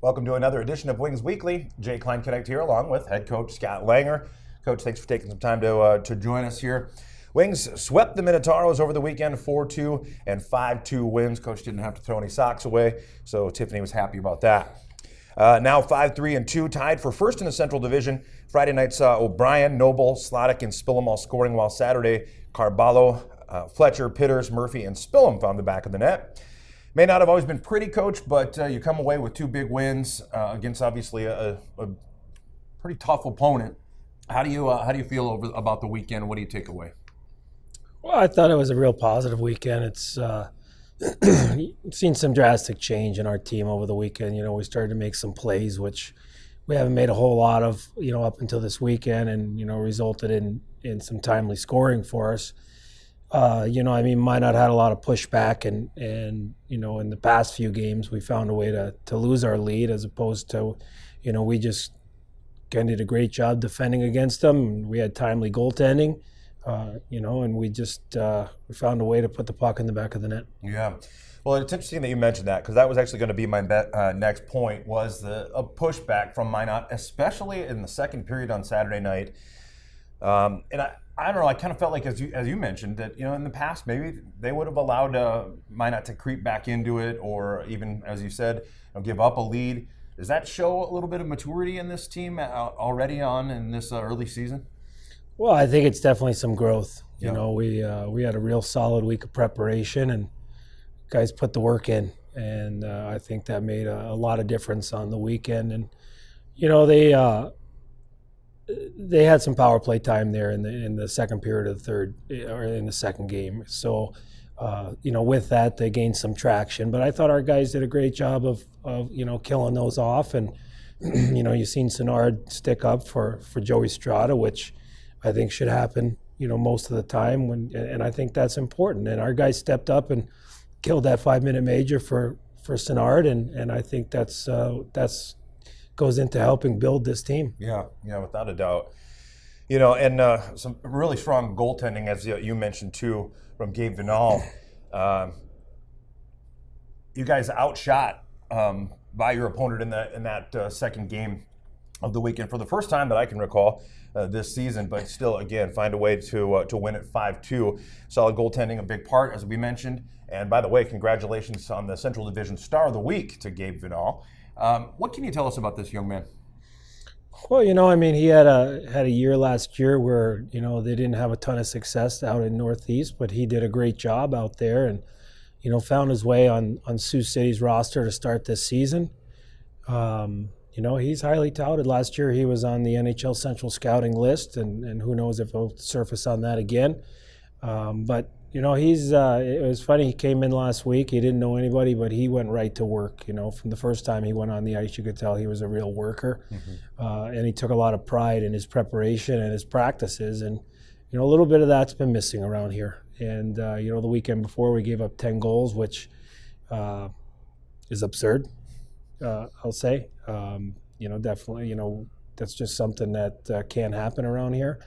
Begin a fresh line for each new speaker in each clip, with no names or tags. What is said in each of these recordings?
Welcome to another edition of Wings Weekly. Jay Klein-Connect here along with head coach Scott Langer. Coach, thanks for taking some time to join us here. Wings swept the Minotauros over the weekend, 4-2 and 5-2 wins. Coach didn't have to throw any socks away, so Tiffany was happy about that. Now 5-3-2, tied for first in the Central Division. Friday night saw O'Brien, Noble, Slottick, and Spillum all scoring, while Saturday, Carballo, Fletcher, Pitters, Murphy, and Spillum found the back of the net. May not have always been pretty, Coach, but you come away with two big wins against obviously a pretty tough opponent. How do you feel about the weekend? What do you take away?
Well, I thought it was a real positive weekend. It's seen some drastic change in our team over the weekend. You know, we started to make some plays, which we haven't made a whole lot of, up until this weekend, and, resulted in some timely scoring for us. Minot had a lot of pushback, and in the past few games, we found a way to lose our lead, as opposed to, we just kind of did a great job defending against them. We had timely goaltending, and we just we found a way to put the puck in the back of the net.
Yeah. Well, it's interesting that you mentioned that, because that was actually going to be my next point, was a pushback from Minot, especially in the second period on Saturday night. And I don't know, I kind of felt like, as you mentioned, that, in the past, maybe they would have allowed Minot to creep back into it, or even, as you said, give up a lead. Does that show a little bit of maturity in this team already in this early season?
Well, I think it's definitely some growth.
Yeah.
We had a real solid week of preparation, and guys put the work in, and I think that made a lot of difference on the weekend. And they had some power play time there in the second period of the third, or in the second game. So, with that, they gained some traction. But I thought our guys did a great job of killing those off. And, you've seen Senard stick up for Joey Strada, which I think should happen, most of the time. And I think that's important. And our guys stepped up and killed that 5-minute major for Senard. And I think that's goes into helping build this team.
Yeah, without a doubt. And some really strong goaltending, as you mentioned too, from Gabe Vinal. You guys outshot by your opponent in that second game of the weekend for the first time that I can recall this season, but still, again, find a way to win it 5-2. Solid goaltending, a big part, as we mentioned. And by the way, congratulations on the Central Division Star of the Week to Gabe Vinal. What can you tell us about this young man?
Well, he had a year last year where, they didn't have a ton of success out in Northeast, but he did a great job out there, and, found his way on Sioux City's roster to start this season. He's highly touted. Last year he was on the NHL Central Scouting list, and who knows if he'll surface on that again. But it was funny, he came in last week, he didn't know anybody, but he went right to work. From the first time he went on the ice, you could tell he was a real worker. Mm-hmm. And he took a lot of pride in his preparation and his practices, and, a little bit of that's been missing around here. And, the weekend before we gave up 10 goals, which is absurd, I'll say. Definitely, that's just something that can't happen around here.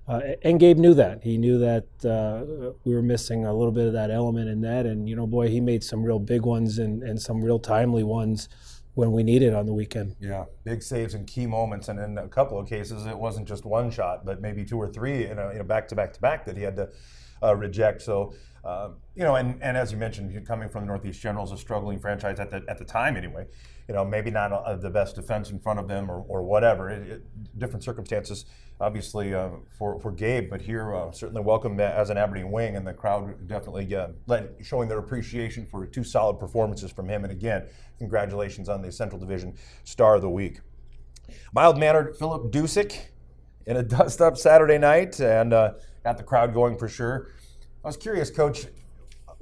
And Gabe knew that. He knew that we were missing a little bit of that element in that. And, boy, he made some real big ones and some real timely ones when we needed on the weekend.
Yeah, big saves in key moments. And in a couple of cases, it wasn't just one shot, but maybe two or three, back-to-back that he had to reject. So, and as you mentioned, coming from the Northeast Generals, a struggling franchise at the time anyway, maybe not the best defense in front of them or whatever. Different circumstances, obviously, for Gabe, but here certainly welcome as an Aberdeen Wing, and the crowd definitely showing their appreciation for two solid performances from him. And again, congratulations on the Central Division Star of the Week. Mild-mannered Philip Dusick in a dust-up Saturday night, and got the crowd going for sure. I was curious, Coach,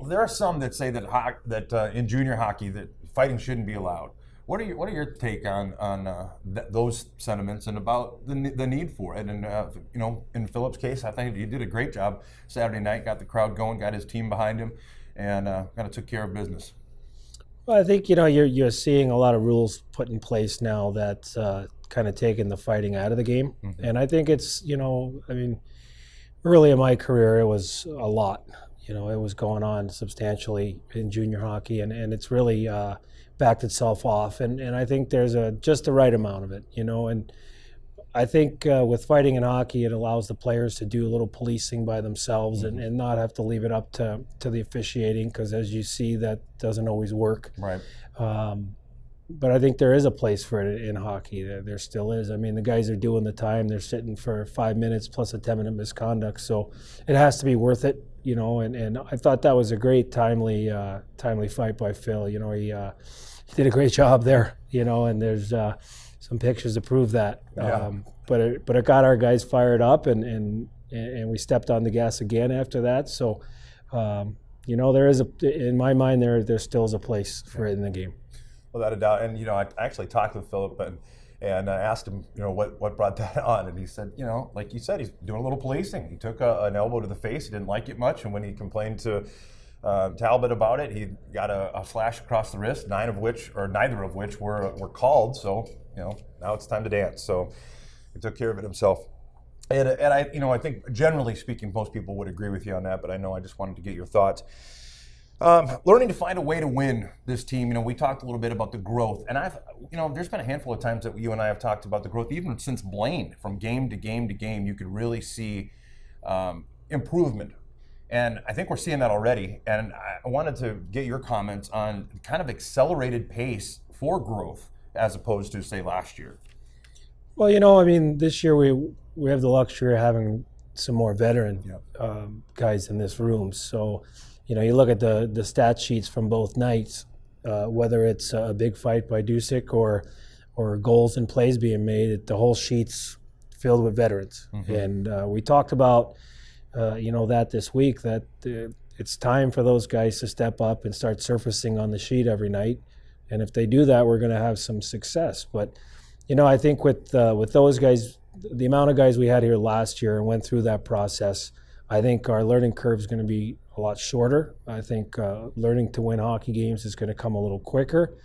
there are some that say that in junior hockey that fighting shouldn't be allowed. What are your take on those sentiments and about the need for it? And in Philip's case, I think he did a great job Saturday night. Got the crowd going, got his team behind him, and kind of took care of business.
Well, I think you're seeing a lot of rules put in place now that's kind of taking the fighting out of the game, and I think it's early in my career it was a lot. it was going on substantially in junior hockey, and it's really backed itself off. And I think there's just the right amount of it, and I think with fighting in hockey, it allows the players to do a little policing by themselves and not have to leave it up to the officiating, because as you see, that doesn't always work.
Right.
But I think there is a place for it in hockey. There still is. I mean, the guys are doing the time. They're sitting for 5 minutes plus a 10-minute misconduct. So it has to be worth it, and I thought that was a great timely fight by Phil. He did a great job there, and there's some pictures to prove that.
Yeah.
But it got our guys fired up, and we stepped on the gas again after that. So, there is in my mind, there still is a place for it in the game.
Without a doubt. And, I actually talked with Philip and I asked him, what brought that on. And he said, like you said, he's doing a little policing. He took an elbow to the face. He didn't like it much. And when he complained to Talbot about it, he got a slash across the wrist, neither of which were called. So, now it's time to dance. So he took care of it himself. And I think generally speaking, most people would agree with you on that, but I know I just wanted to get your thoughts. Learning to find a way to win this team. We talked a little bit about the growth, and there's been a handful of times that you and I have talked about the growth, even since Blaine, from game to game to game, you could really see improvement. And I think we're seeing that already. And I wanted to get your comments on kind of accelerated pace for growth as opposed to, say, last year.
Well, this year we have the luxury of having some more veteran guys in this room. So, you look at the stat sheets from both nights, whether it's a big fight by Dusick or goals and plays being made, the whole sheet's filled with veterans. And we talked about, that this week, that it's time for those guys to step up and start surfacing on the sheet every night. And if they do that, we're going to have some success. But, I think with those guys, the amount of guys we had here last year and went through that process, I think our learning curve is going to be a lot shorter. I think learning to win hockey games is going to come a little quicker.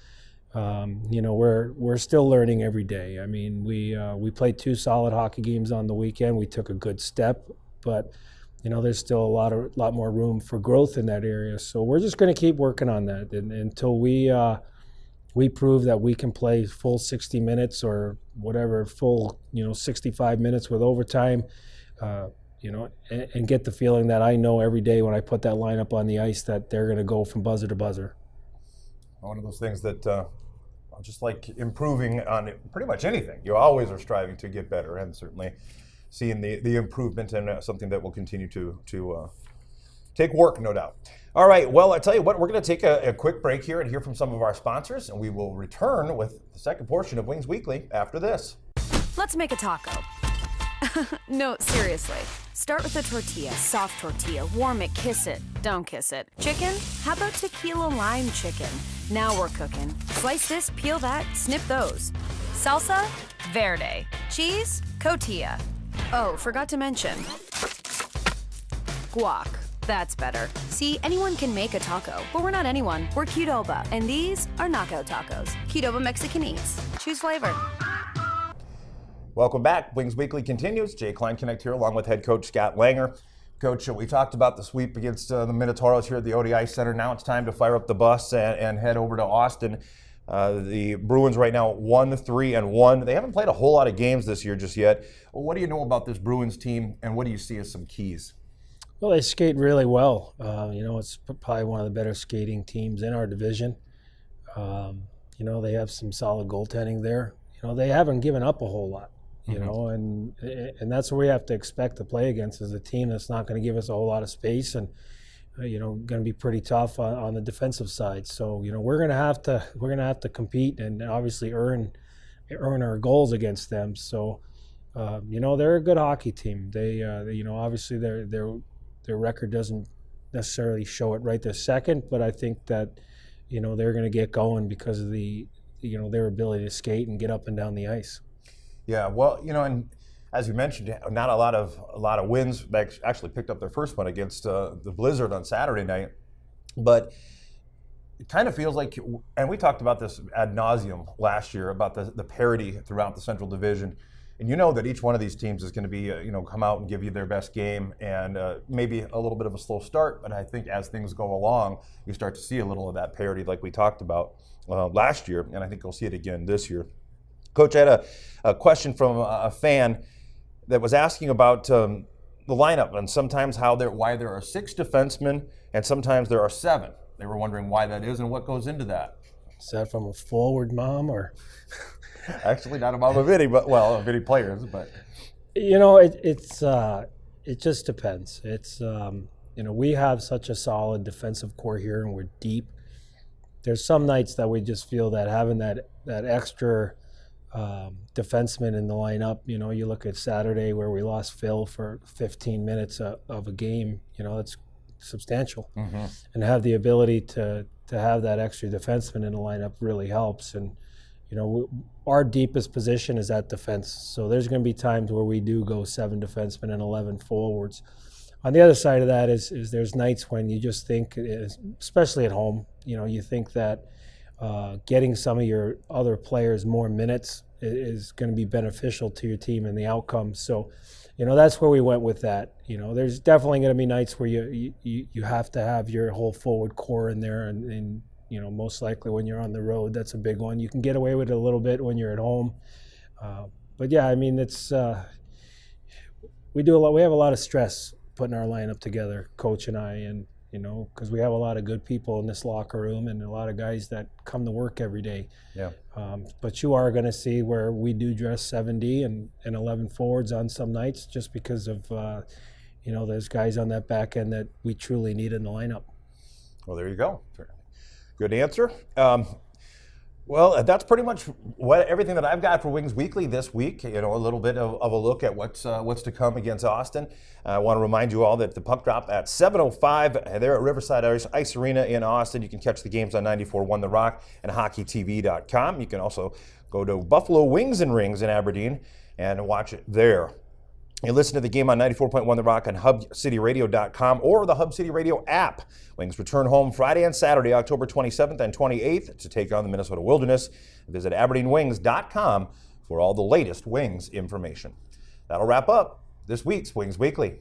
We're still learning every day. I mean, we played 2 solid hockey games on the weekend. We took a good step, but there's still a lot more room for growth in that area. So we're just going to keep working on that until we prove that we can play full 60 minutes or whatever, full 65 minutes with overtime. And get the feeling that I know every day when I put that lineup on the ice that they're going to go from buzzer to buzzer.
One of those things that, just like improving on pretty much anything, you always are striving to get better, and certainly seeing the improvement and something that will continue to take work, no doubt. All right, well, I tell you what, we're going to take a quick break here and hear from some of our sponsors, and we will return with the second portion of Wings Weekly after this.
Let's make a taco. No, seriously. Start with a tortilla, soft tortilla. Warm it, kiss it. Don't kiss it. Chicken? How about tequila lime chicken? Now we're cooking. Slice this, peel that, snip those. Salsa? Verde. Cheese? Cotija. Oh, forgot to mention. Guac. That's better. See, anyone can make a taco, but we're not anyone. We're Qdoba, and these are knockout tacos. Qdoba Mexican Eats. Choose flavor.
Welcome back. Wings Weekly continues. Jay Kleinknecht here along with head coach Scott Langer. Coach, we talked about the sweep against the Minotauros here at the ODI Center. Now it's time to fire up the bus and head over to Austin. The Bruins right now 1-3-1. They haven't played a whole lot of games this year just yet. Well, what do you know about this Bruins team, and what do you see as some keys?
Well, they skate really well. It's probably one of the better skating teams in our division. They have some solid goaltending there. They haven't given up a whole lot. And that's what we have to expect to play against, is a team that's not going to give us a whole lot of space and going to be pretty tough on the defensive side. So we're going to have to compete and obviously earn our goals against them. So they're a good hockey team. They obviously their record doesn't necessarily show it right this second, but I think that they're going to get going because of their ability to skate and get up and down the ice.
Yeah, well, and as you mentioned, not a lot of wins. They actually picked up their first one against the Blizzard on Saturday night, but it kind of feels like, and we talked about this ad nauseum last year about the parity throughout the Central Division. And you know that each one of these teams is going to be, come out and give you their best game, and maybe a little bit of a slow start. But I think as things go along, you start to see a little of that parity like we talked about last year, and I think you'll see it again this year. Coach, I had a question from a fan that was asking about the lineup and sometimes why there are 6 defensemen and sometimes there are 7. They were wondering why that is and what goes into that.
Is that from a forward mom or?
Actually, not a mom of any, but of any players. But
it just depends. It's we have such a solid defensive core here, and we're deep. There's some nights that we just feel that having that extra defenseman in the lineup. You look at Saturday where we lost Phil for 15 minutes of a game. That's substantial, and have the ability to have that extra defenseman in the lineup really helps. And our deepest position is at defense, so there's going to be times where we do go 7 defensemen and 11 forwards. On the other side of that is there's nights when you just think, especially at home, you think that getting some of your other players more minutes is going to be beneficial to your team and the outcome. So, that's where we went with that. There's definitely going to be nights where you have to have your whole forward core in there, and most likely when you're on the road, that's a big one. You can get away with it a little bit when you're at home. But yeah, it's we do a lot. We have a lot of stress putting our lineup together, Coach and I, and because we have a lot of good people in this locker room and a lot of guys that come to work every day.
Yeah.
But you are going to see where we do dress 7D and 11 forwards on some nights, just because of there's guys on that back end that we truly need in the lineup.
Well, there you go. Good answer. Well, that's pretty much everything that I've got for Wings Weekly this week. A little bit of a look at what's to come against Austin. I want to remind you all that the puck drop at 7:05 there at Riverside Ice Arena in Austin. You can catch the games on 94.1 The Rock and HockeyTV.com. You can also go to Buffalo Wings and Rings in Aberdeen and watch it there. You listen to the game on 94.1 The Rock on HubCityRadio.com or the Hub City Radio app. Wings return home Friday and Saturday, October 27th and 28th to take on the Minnesota Wilderness. Visit AberdeenWings.com for all the latest Wings information. That'll wrap up this week's Wings Weekly.